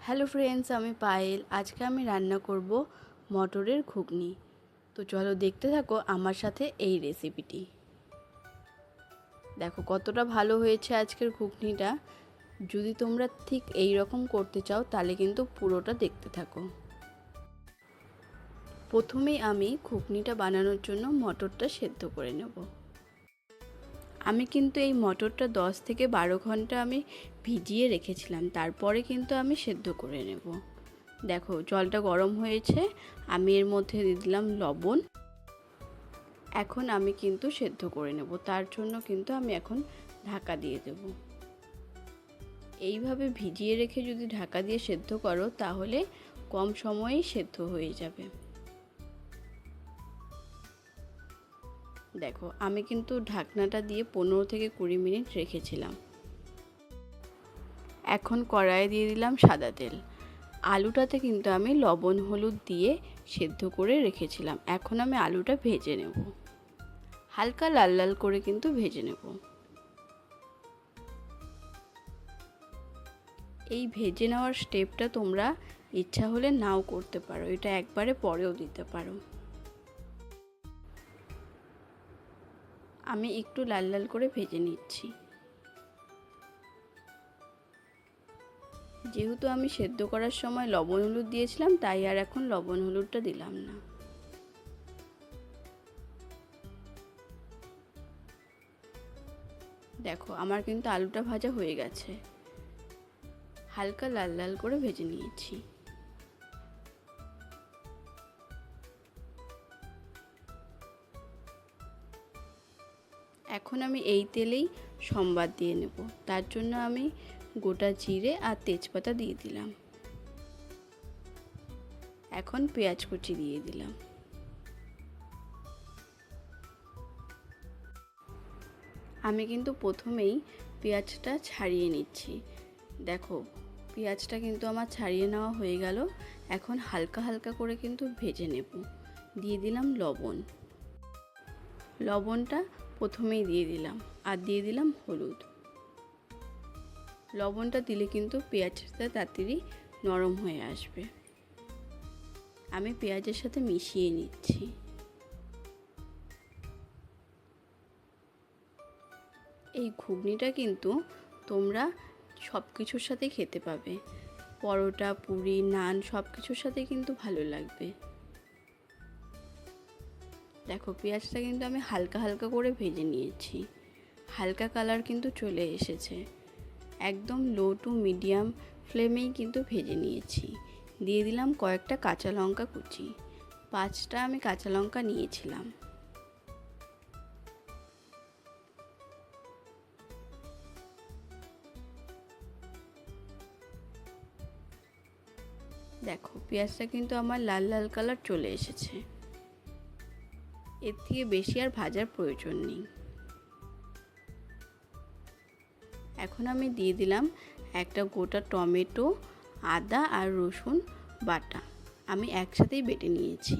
Hello friends, আমি পায়েল। আজকে আমি রান্না করব মটরের ঘুগনি। তো চলো দেখতে থাকো আমার সাথে এই রেসিপিটি। দেখো কতটা ভালো হয়েছে আজকের ঘুগনিটা। যদি তোমরা ঠিক এই রকম করতে চাও তাহলে কিন্তু পুরোটা দেখতে থাকো। প্রথমেই আমি ঘুগনিটা বানানোর জন্য মটরটা সেদ্ধ করে নেব। আমি কিন্তু এই মটরটা 10 থেকে 12 ঘন্টা আমি ভিজিয়ে রেখেছিলাম, তারপরে কিন্তু আমি সেদ্ধ করে নেব। দেখো জলটা গরম হয়েছে, আমি এর মধ্যে দিয়ে দিলাম লবণ। এখন আমি কিন্তু সেদ্ধ করে নেব, তার জন্য কিন্তু আমি এখন ঢাকা দিয়ে দেব। এইভাবে ভিজিয়ে রেখে যদি ঢাকা দিয়ে সেদ্ধ করো তাহলে কম সময়েই সেদ্ধ হয়ে যাবে। দেখো আমি কিন্তু ঢাকনাটা দিয়ে 15 থেকে 20 মিনিট রেখেছিলাম। এখন কড়াইয়ে দিয়ে দিলাম সাদা তেল। আলুটাতে কিন্তু আমি লবণ হলুদ দিয়ে সেদ্ধ করে রেখেছিলাম। এখন আমি আলুটা ভেজে নেব, হালকা লাল লাল করে কিন্তু ভেজে নেব। এই ভেজে নেওয়ার স্টেপটা তোমরা ইচ্ছা হলে নাও করতে পারো, এটা একবারে পরেও দিতে পারো। আমি একটু লাল লাল করে ভেজে নিচ্ছি। যেহেতু আমি সেদ্ধ করার সময় লবণ হলুদ দিয়েছিলাম, তাই আর এখন লবণ হলুদটা দিলাম না। দেখো আমার কিন্তু আলুটা ভাজা হয়ে গেছে, হালকা লাল লাল করে ভেজে নিয়েছি। এখন আমি এই তেলেই সম্বাদ দিয়ে নেব। তার জন্য আমি গোটা জিরে আর তেজপাতা দিয়ে দিলাম। এখন পেঁয়াজ কুচি দিয়ে দিলাম। আমি কিন্তু প্রথমেই পেঁয়াজটা ছাড়িয়ে নিচ্ছি। দেখো পেঁয়াজটা কিন্তু আমার ছাড়িয়ে নেওয়া হয়ে গেল। এখন হালকা হালকা করে কিন্তু ভেজে নেব। দিয়ে দিলাম লবণ। লবণটা প্রথমেই দিয়ে দিলাম, আর দিয়ে দিলাম হলুদ। লবণটা দিলে কিন্তু পেঁয়াজটা তাড়াতাড়ি নরম হয়ে আসবে। আমি পেঁয়াজের সাথে মিশিয়ে নিচ্ছি। এই ঘুগনিটা কিন্তু তোমরা সব কিছুর সাথে খেতে পাবে, পরোটা, পুরি, নান সব কিছুর সাথে কিন্তু ভালো লাগবে। দেখো পেঁয়াজটা কিন্তু আমি হালকা হালকা করে ভেজে নিয়েছি, হালকা কালার কিন্তু চলে এসেছে। একদম লো টু মিডিয়াম ফ্লেমেই কিন্তু ভেজে নিয়েছি। দিয়ে দিলাম কয়েকটা কাঁচা লঙ্কা কুচি, 5টা আমি কাঁচা লঙ্কা নিয়েছিলাম। দেখো পেঁয়াজটা কিন্তু আমার লাল লাল কালার চলে এসেছে। এর থেকে বেশি আর ভাজার প্রয়োজন নেই। এখন আমি দিয়ে দিলাম একটা গোটা টমেটো, আদা আর রসুন বাটা, আমি একসাথেই বেটে নিয়েছি।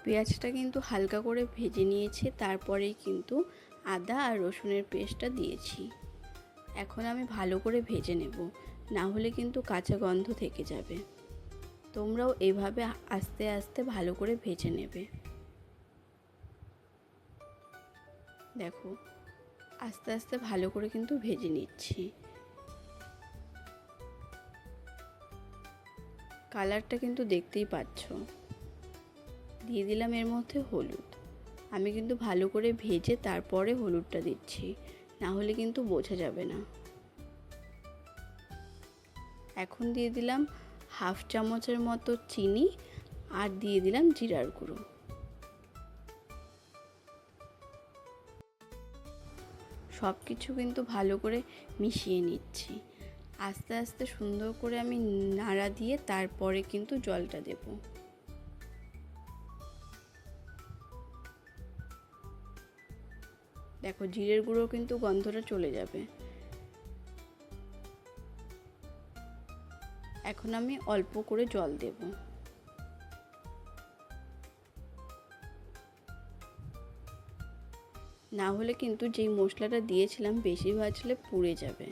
পেঁয়াজটা কিন্তু হালকা করে ভেজে নিয়েছি, তারপরেই কিন্তু আদা আর রসুনের পেস্টটা দিয়েছি। এখন আমি ভালো করে ভেজে নেব, না হলে কিন্তু কাঁচা গন্ধ থেকে যাবে। তোমরাও এভাবে আস্তে আস্তে ভালো করে ভেজে নেবে। দেখো আস্তে আস্তে ভালো করে কিন্তু ভেজে নিচ্ছি। কালারটা কিন্তু দেখতেই পাচ্ছ। দিয়ে দিলাম এর মধ্যে হলুদ। আমি কিন্তু ভালো করে ভেজে তারপরে হলুদটা দিচ্ছি, না হলে কিন্তু বোঝা যাবে না। এখন দিয়ে দিলাম হাফ চামচের মতো চিনি, আর দিয়ে দিলাম জিরার গুঁড়ো। সব কিছু কিন্তু ভালো করে মিশিয়ে নিচ্ছি। আস্তে আস্তে সুন্দর করে আমি নাড়া দিয়ে তারপরে কিন্তু জলটা দেব। দেখো জিরের গুঁড়ো কিন্তু গন্ধটা চলে যাবে। এখন আমি অল্প করে জল দেব। না হলে কিন্তু যেই মশলাটা দিয়েছিলাম বেশি ভাজলে পুড়ে যাবে।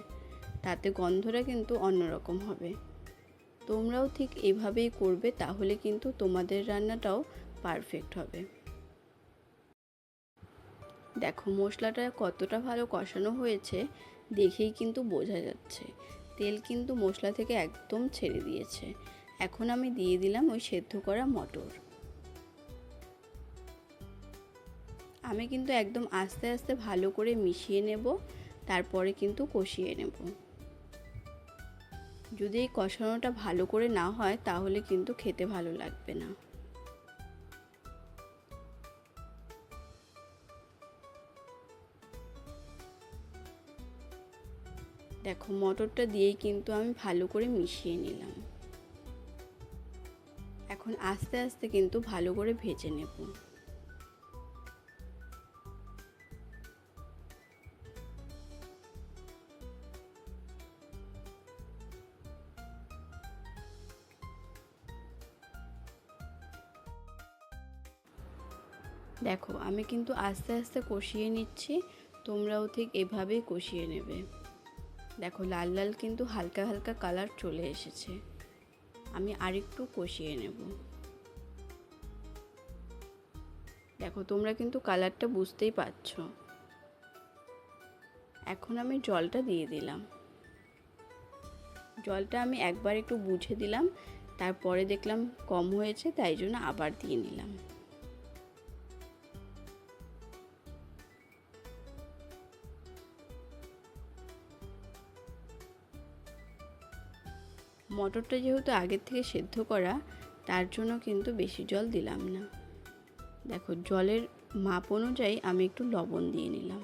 তাতে গন্ধটা কিন্তু অন্যরকম হবে। তোমরাও ঠিক এভাবেই করবে, তাহলে কিন্তু তোমাদের রান্নাটাও পারফেক্ট হবে। দেখো মশলাটা কতটা ভালো কষানো হয়েছে দেখেই কিন্তু বোঝা যাচ্ছে। তেল কিন্তু মশলা থেকে একদম ছেড়ে দিয়েছে। এখন আমি দিয়ে দিলাম ওই সেদ্ধ করা মটর। আমি কিন্তু একদম আস্তে আস্তে ভালো করে মিশিয়ে নেব, তারপরে কিন্তু কষিয়ে নেব। যদি এই কষানোটা ভালো করে না হয় তাহলে কিন্তু খেতে ভালো লাগবে না। দেখো মটরটা দিয়েই কিন্তু আমি ভালো করে মিশিয়ে নিলাম। এখন আস্তে আস্তে কিন্তু ভালো করে ভেজে নেব। দেখো আমি কিন্তু আস্তে আস্তে কষিয়ে নিচ্ছি, তোমরাও ঠিক এভাবেই কষিয়ে নেবে। দেখো লাল লাল কিন্তু হালকা হালকা কালার চলে এসেছে। আমি আরেকটু কষিয়ে নেব। দেখো তোমরা কিন্তু কালারটা বুঝতেই পারছো। এখন আমি জলটা দিয়ে দিলাম। জলটা আমি একবার একটু বুঝে দিলাম, তারপরে দেখলাম কম হয়েছে, তাই জন্য আবার দিয়ে নিলাম। মটরটা যেহেতু আগের থেকে সেদ্ধ করা, তার জন্য কিন্তু বেশি জল দিলাম না। দেখো জলের মাপ অনুযায়ী আমি একটু লবণ দিয়ে নিলাম।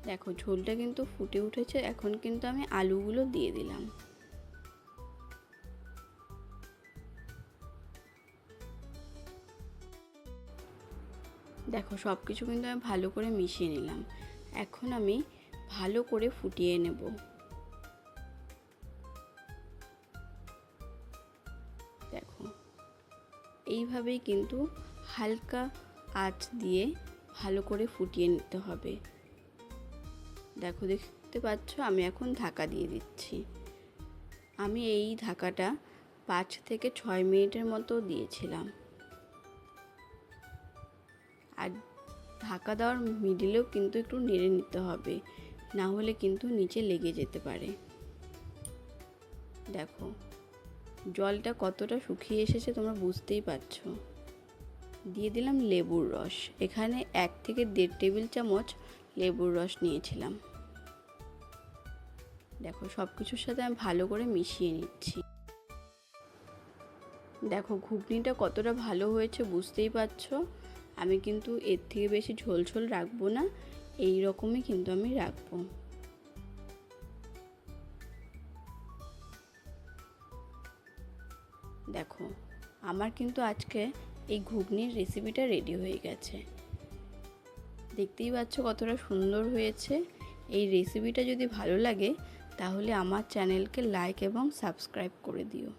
দেখো ঝোলটা কিন্তু ফুটে উঠেছে, এখন কিন্তু আমি আলুগুলো দিয়ে দিলাম। দেখো সব কিছু কিন্তু আমি ভালো করে মিশিয়ে নিলাম। এখন আমি ভালো করে ফুটিয়ে নেব। দেখো এইভাবেই কিন্তু হালকা আঁচ দিয়ে ভালো করে ফুটিয়ে নিতে হবে। দেখো দেখতে পাচ্ছ আমি এখন ঢাকা দিয়ে দিচ্ছি। আমি এই ঢাকাটা 5 থেকে 6 মিনিটের মতো দিয়েছিলাম। আর ঢাকা দেওয়ার মিডিলেও কিন্তু একটু নেড়ে নিতে হবে, না হলে কিন্তু নিচে লেগে যেতে পারে। দেখো জলটা কতটা শুকিয়ে এসেছে তোমরা বুঝতেই পারছো। দিয়ে দিলাম লেবুর রস। এখানে 1 থেকে 1.5 টেবিল চামচ লেবুর রস নিয়েছিলাম। দেখো সব কিছুর সাথে আমি ভালো করে মিশিয়ে নিচ্ছি। দেখো ঘুগনিটা কতটা ভালো হয়েছে বুঝতেই পারছো। আমি কিন্তু এর থেকে বেশি ঝোল ঝোল রাখবো না, এই রকমই কিন্তু আমি রাখবো। দেখো আমার কিন্তু আজকে এই ঘুগনির রেসিপিটা রেডি হয়ে গেছে। দেখতেই পাচ্ছ কতটা সুন্দর হয়েছে। এই রেসিপিটা যদি ভালো লাগে তাহলে আমার চ্যানেলকে লাইক এবং সাবস্ক্রাইব করে দিও।